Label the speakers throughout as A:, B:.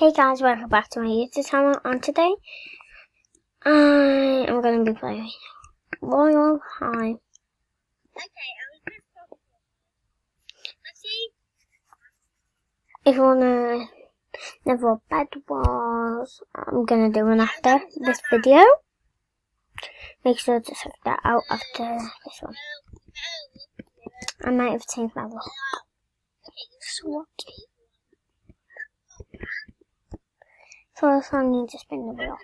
A: Hey guys, welcome back to my YouTube channel, and today I am going to be playing Royal High. If you want to know what Bed Wars, I'm going to do one after this video. Make sure to check that out after this one. I might have changed my look. SWAT. First I need to spin the wheel.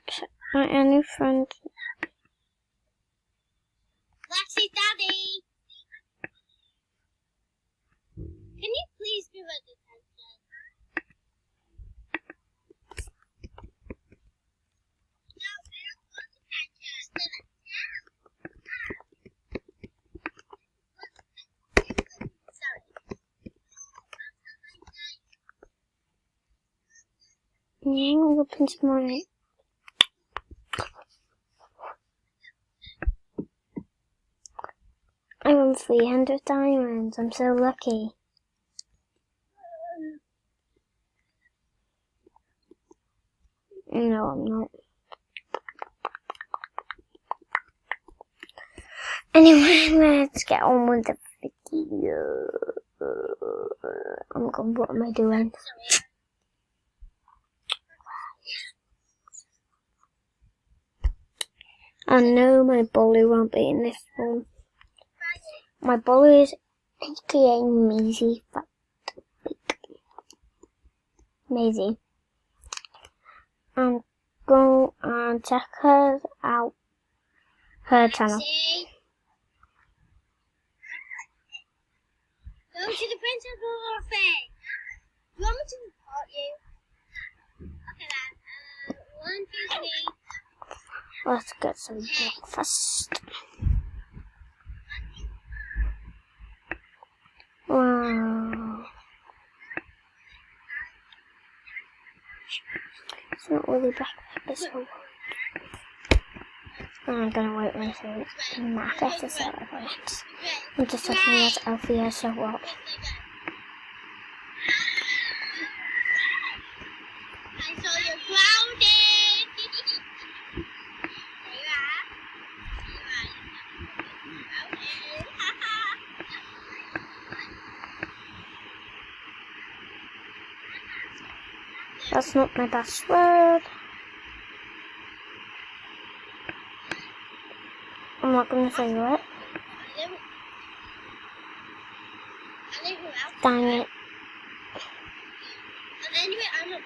A: Check my only friend.
B: Lexi, Daddy! Can you please give us attention? No, I don't want attention.
A: No, I'll pinch my. I won 300 diamonds. I'm so lucky. No, I'm not. Anyway, let's get on with the video. Oh god, what am I doing? I know my bully won't be in this one. My bully is aka Maisie. Maisie. And go and check her out. Her channel.
B: Go to the princess orphan. You want me to report you? Okay then. 1, 2, 3.
A: Let's get some breakfast. Wow. It's not really breakfast, so I'm gonna wait until Marcus to celebrate. I'm just looking at Alfia, so what?
B: I saw you crowded. There you are.
A: That's not my password. I'm not gonna say what. Dang it.
B: Anyway, I'm not.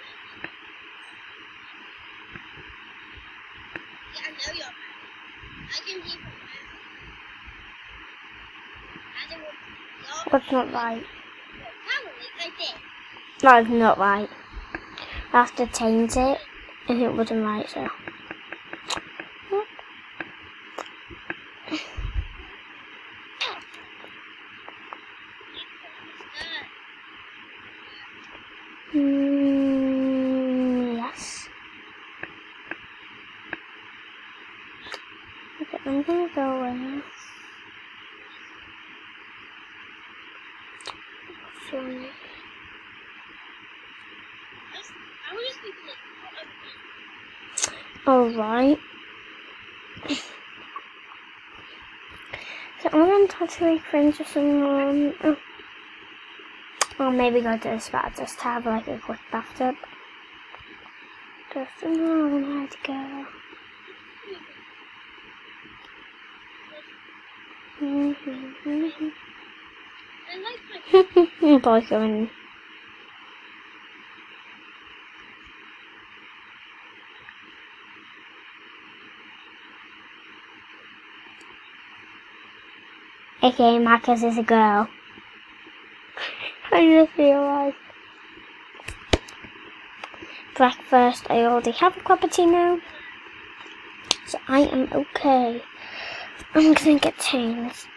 B: Yeah, I know you're right. I can hear from there.
A: That's not right.
B: Probably I did.
A: That is not right. I have to change it, and it wasn't right, so. Yes. Okay, I'm gonna go in. Alright. So I'm gonna try to make friends with someone. Or maybe go to the spa just to have like a quick bathtub. Just to know where to go. I'm probably going. Okay, Marcus is a girl. I just realised. Breakfast, I already have a cappuccino. So I am okay. I'm gonna get changed.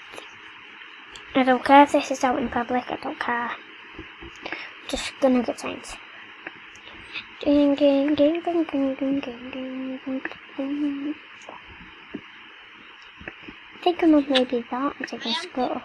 A: I don't care if this is out in public, I don't care. Just gonna get changed. Ding, ding, ding, ding, ding, ding, ding, ding, ding. I think I'm maybe that and take a scooter.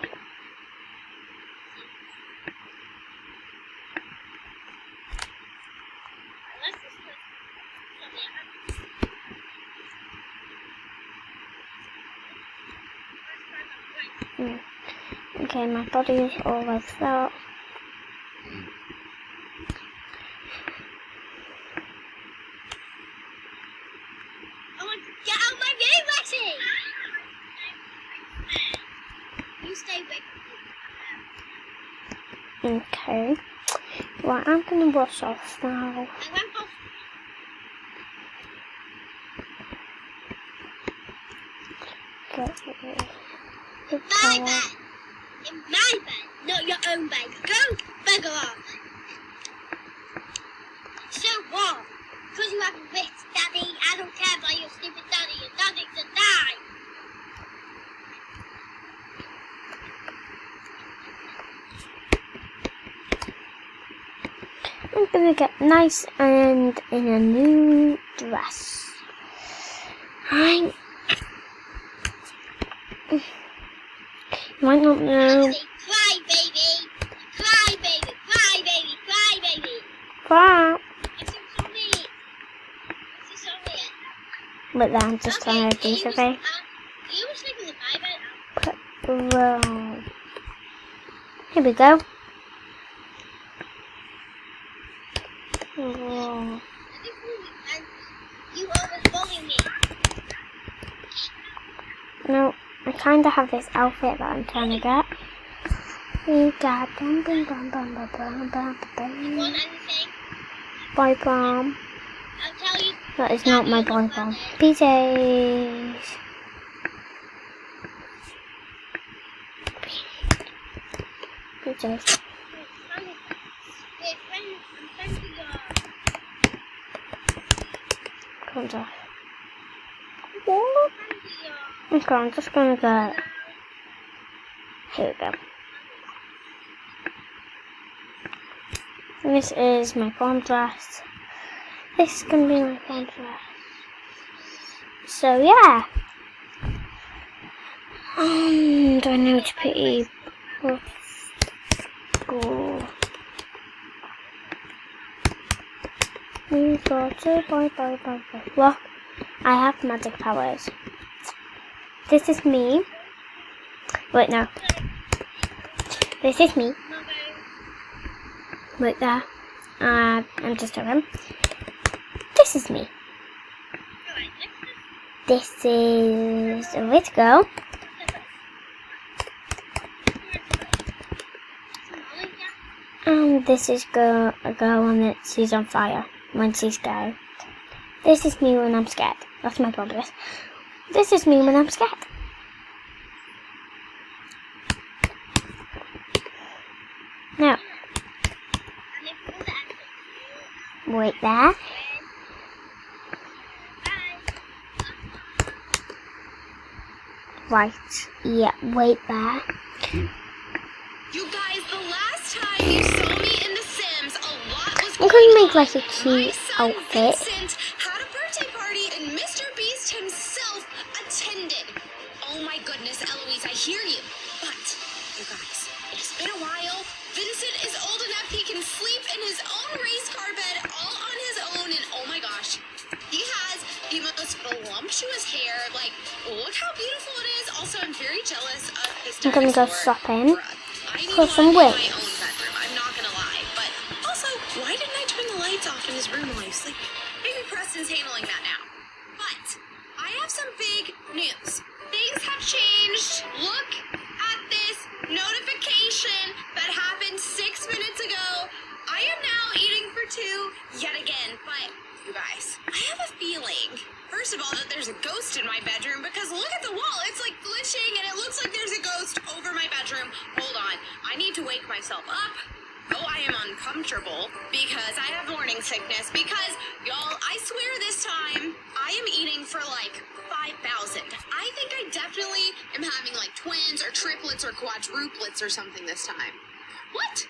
A: Okay, my body is all like that.
B: I want to get out of my game, Lexi! You stay with me.
A: Okay. Right, I'm gonna wash off now.
B: I went off.
A: Get rid of the
B: My
A: towel.
B: bed. In my bed, not your own bed. Go bugger off. So what? Because you have a rich daddy, I don't care about your stupid daddy. Your daddy to die.
A: I'm gonna get nice and in a new dress. You might not know.
B: Say, cry, baby. Cry, baby. Cry, baby. Cry, baby.
A: Crap.
B: I'm so sorry. I'm so sorry.
A: But then I'm just trying to do something.
B: You were sleeping in my bed.
A: Well, here we go. Whoa.
B: You always bully me.
A: No, I kind of have this outfit that I'm trying to get. We got
B: You want anything?
A: boy bomb.
B: I'll tell you.
A: That is not my boy bomb. PJs. PJs.
B: Wait, I'm friends with your.
A: Comes off.
B: Friends with your.
A: Okay, I'm just gonna get. Here we go. This is my prom dress. This is gonna be my prom dress. So yeah. Do I know to put we got to bye. Look, I have magic powers. This is me. Wait, no. This is me. Right there. I'm just joking. This is me. This is a little girl. And this is a girl when she's on fire, when she's scared. This is me when I'm scared. That's my progress. This is me when I'm scared. Now, wait there. Right, yeah, wait there.
C: You guys, the last time you saw me in The Sims, a lot was
A: I'm
C: going
A: going to make
C: on.
A: like a
C: My
A: cute
C: son
A: outfit.
C: Vincent had a birthday party and Mr. Beast himself attended. Oh my goodness, Eloise, I hear you. But, you guys, it's been a while. Vincent is old enough he can sleep in his own race car bed all on his own, and oh my gosh, he has the most voluptuous hair. Like, look how beautiful it is. Also, I'm very jealous of his
A: I'm gonna go
C: dinosaur
A: shopping
C: breath. I need
A: for
C: one
A: some
C: in my
A: wigs.
C: own bedroom. I'm not gonna lie, but also, why didn't I turn the lights off in his room while he was sleeping? Maybe Preston's handling that now. But I have some big news. Things have changed. Look at this notification that happened 6 minutes ago. I am now eating for two yet again, but you guys, I have a feeling, first of all, that there's a ghost in my bedroom because look at the wall. It's like glitching and it looks like there's a ghost over my bedroom. Hold on. I need to wake myself up. Oh, I am uncomfortable because I have morning sickness because, y'all, I swear this time I am eating for like 5,000. I think I definitely am having like twins or triplets or quadruplets or something this time. What?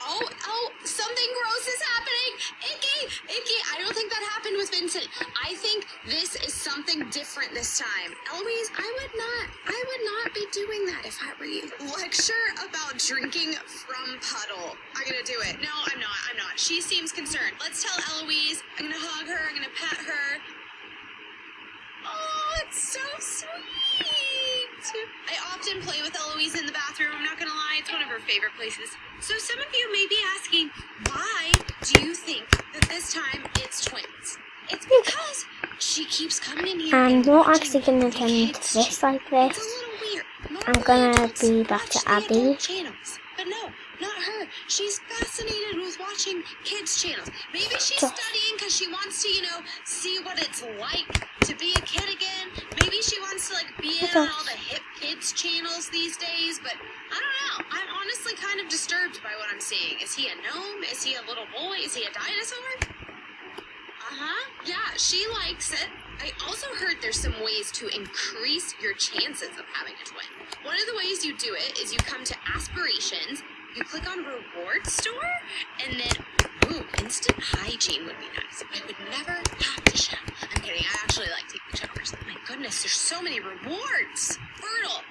C: Oh, something gross is happening. Icky. I don't think that happened with Vincent. I think this is something different this time. Eloise, I would not be doing that if I were you. Lecture about drinking from puddle. I'm gonna do it. No, I'm not. She seems concerned. Let's tell Eloise. I'm gonna hug her. I'm gonna pet her. Oh, it's so sweet. I often play with Eloise in the bathroom. I'm not gonna lie, it's one of her favorite places. So some of you may be asking, why do you think that this time it's twins? It's because she keeps coming in here.
A: I'm
C: and
A: not
C: watching
A: actually gonna
C: the
A: turn into
C: kids'
A: this like
C: It's a
A: this.
C: little weird.
A: I'm gonna
C: Adults
A: be back to
C: watch the
A: Abby.
C: adult channels. But no, not her. She's fascinated with watching kids' channels. Maybe she's studying because she wants to, see what it's like to be a kid again. Maybe she wants to, be in on all the hip kids' channels these days. But I don't know. I'm honestly kind of disturbed by what I'm seeing. Is he a gnome? Is he a little boy? Is he a dinosaur? Yeah, she likes it. I also heard there's some ways to increase your chances of having a twin. One of the ways you do it is you come to aspirations, you click on reward store, and then, instant hygiene would be nice. I would never have to shower. I'm kidding, I actually like taking showers. My goodness, there's so many rewards. Myrtle,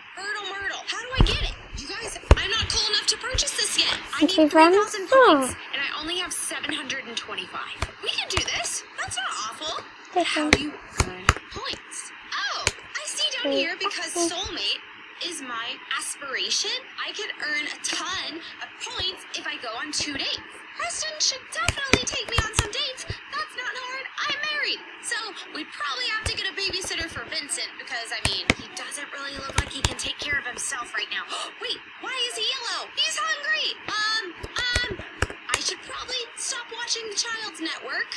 C: how do I get it? You guys, I'm not cool enough to purchase this yet. I need 3,000 points, and I only have 725. We can do this. That's not awful. How do you earn points? Oh, I see down here because soulmate is my aspiration. I could earn a ton of points if I go on 2 dates. Preston should definitely take me on some dates. That's not hard. I'm married. So we'd probably have to get a babysitter for Vincent because, he doesn't really look like he can take care of himself right now. Wait, why is he yellow? He's hungry. I should probably stop watching the Child's Network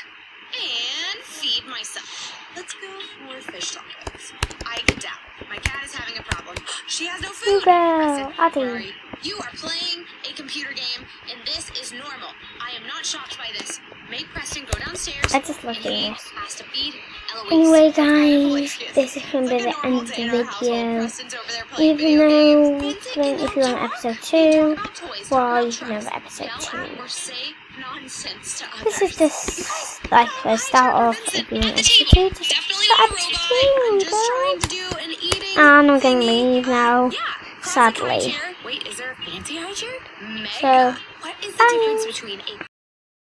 C: and feed myself. Let's go for fish tacos. I can doubt. My cat is having a problem. She has no food. Preston,
A: Abby.
C: where are you? You are playing a computer game, and this is normal. I am not shocked by this. Make Preston go downstairs.
A: I just love
C: and
A: doing
C: he
A: this.
C: has to feed Eloise.
A: Anyway,
C: That's kind of
A: guys,
C: hilarious.
A: this is going to be
C: It's
A: the
C: like a
A: end
C: normal
A: of the
C: day in our household.
A: video.
C: Preston's over there playing
A: Even
C: video
A: though
C: games. Vincent,
A: if you want
C: talk.
A: episode
C: We
A: 2,
C: talk about toys,
A: well,
C: talk
A: you
C: about
A: can have
C: trucks,
A: episode
C: yell
A: 2.
C: at or say nonsense to others.
A: This is just like the start of if you want episode 2. Just
C: Definitely
A: the
C: not a
A: episode
C: robot. I'm
A: 2,
C: just trying
A: guys.
C: to do an eating
A: And I'm going to
C: thingy.
A: leave now,
C: Yeah, classic high
A: sadly.
C: chair. Wait, is there a fancy high chair? Mega.
A: So,
C: What is the
A: bye.
C: difference between a